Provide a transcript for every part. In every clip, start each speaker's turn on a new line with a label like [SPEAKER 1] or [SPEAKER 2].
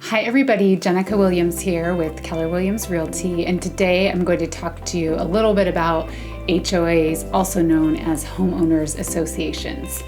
[SPEAKER 1] Hi everybody, Jenica Williams here with Keller Williams Realty, and today I'm going to talk to you a little bit about HOAs, also known as homeowners associations.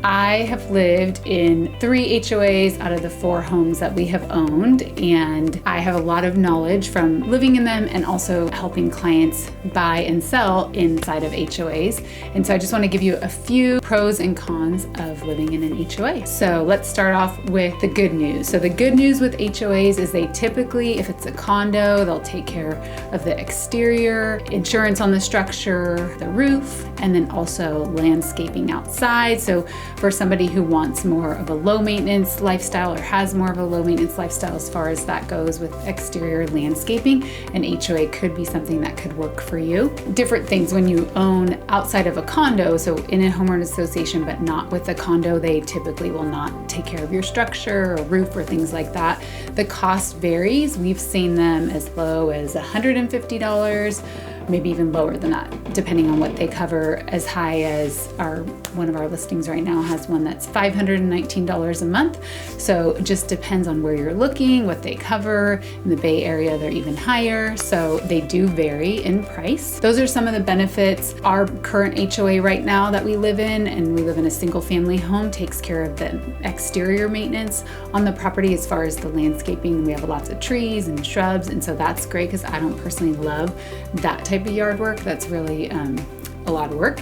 [SPEAKER 1] I have lived in 3 HOAs out of the 4 homes that we have owned, and I have a lot of knowledge from living in them and also helping clients buy and sell inside of HOAs. And so I just want to give you a few pros and cons of living in an HOA. So let's start off with the good news. So the good news with HOAs is they typically, if it's a condo, they'll take care of the exterior, insurance on the structure, the roof, and then also landscaping outside. So for somebody who wants more of a low maintenance lifestyle or has more of a low maintenance lifestyle as far as that goes with exterior landscaping, an HOA could be something that could work for you. Different things when you own outside of a condo, so in a homeowner association but not with a condo, they typically will not take care of your structure or roof or things like that. The cost varies. We've seen them as low as $150, maybe even lower than that, depending on what they cover, as high as one of our listings right now has one that's $519 a month. So it just depends on where you're looking, what they cover. In the Bay Area, they're even higher. So they do vary in price. Those are some of the benefits. Our current HOA right now that we live in, and we live in a single family home, takes care of the exterior maintenance on the property as far as the landscaping. We have lots of trees and shrubs, and so that's great because I don't personally love that type of yard work. That's really a lot of work,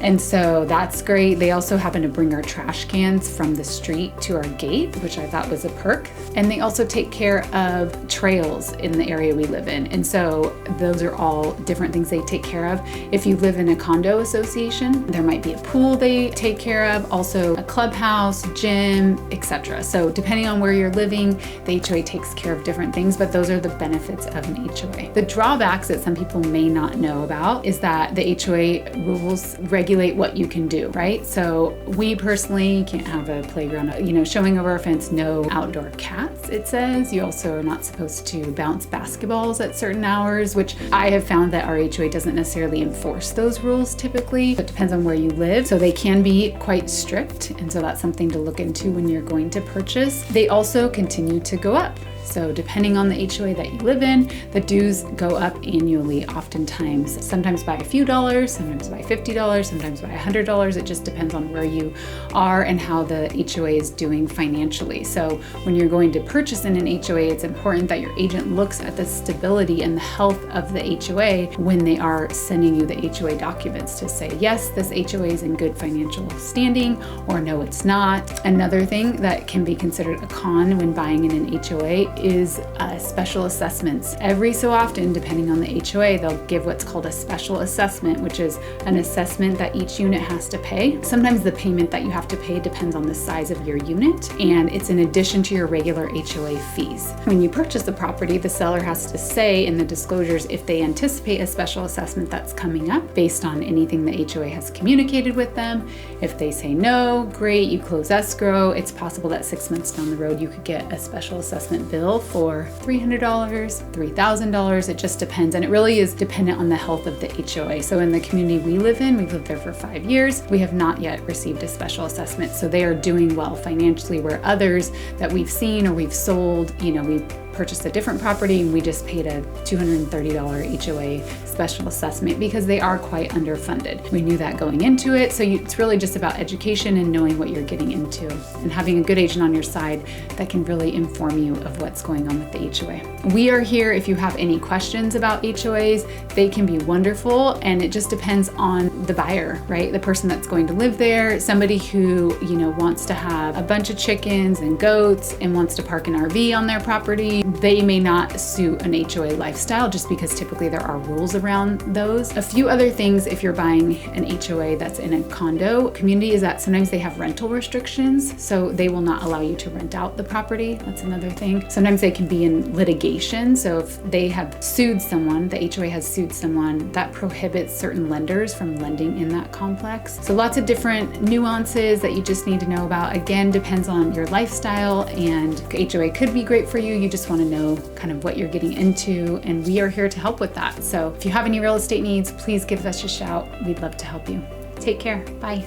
[SPEAKER 1] and so that's great. They also happen to bring our trash cans from the street to our gate, which I thought was a perk. And they also take care of trails in the area we live in, and so those are all different things they take care of. If you live in a condo association, there might be a pool they take care of, also a clubhouse, gym, etc. So depending on where you're living, the HOA takes care of different things, but those are the benefits of an HOA. The drawbacks that some people may not know about is that the HOA rules regulate what you can do, right? So we personally can't have a playground, showing over our fence, no outdoor cats, it says. You also are not supposed to bounce basketballs at certain hours, which I have found that our HOA doesn't necessarily enforce those rules typically. It depends on where you live. So they can be quite strict. And so that's something to look into when you're going to purchase. They also continue to go up. So depending on the HOA that you live in, the dues go up annually, oftentimes, sometimes by a few dollars, sometimes by $50, sometimes by $100. It just depends on where you are and how the HOA is doing financially. So when you're going to purchase in an HOA, it's important that your agent looks at the stability and the health of the HOA when they are sending you the HOA documents to say, yes, this HOA is in good financial standing, or no, it's not. Another thing that can be considered a con when buying in an HOA is special assessments. Every so often, depending on the HOA, they'll give what's called a special assessment, which is an assessment that each unit has to pay. Sometimes the payment that you have to pay depends on the size of your unit, and it's in addition to your regular HOA fees. When you purchase the property, the seller has to say in the disclosures if they anticipate a special assessment that's coming up based on anything the HOA has communicated with them. If they say no, great, you close escrow. It's possible that 6 months down the road you could get a special assessment bill for $300, $3,000. It just depends, and it really is dependent on the health of the HOA. So in the community we live in, we've lived there for 5 years, we have not yet received a special assessment. So they are doing well financially, where others that we've seen or we've sold, we purchased a different property and we just paid a $230 HOA special assessment because they are quite underfunded. We knew that going into it. So it's really just about education and knowing what you're getting into and having a good agent on your side that can really inform you of what's going on with the HOA. We are here if you have any questions about HOAs. They can be wonderful, and it just depends on the buyer, right? The person that's going to live there, somebody who, wants to have a bunch of chickens and goats and wants to park an RV on their property. They may not suit an HOA lifestyle just because typically there are rules around those. A few other things if you're buying an HOA that's in a condo community is that sometimes they have rental restrictions, so they will not allow you to rent out the property. That's another thing. Sometimes they can be in litigation, so if they have sued someone, the HOA has sued someone, that prohibits certain lenders from lending in that complex. So lots of different nuances that you just need to know about. Again, depends on your lifestyle, and HOA could be great for you. You just want to know kind of what you're getting into, and we are here to help with that. So if you have any real estate needs, please give us a shout. We'd love to help you. Take care. Bye.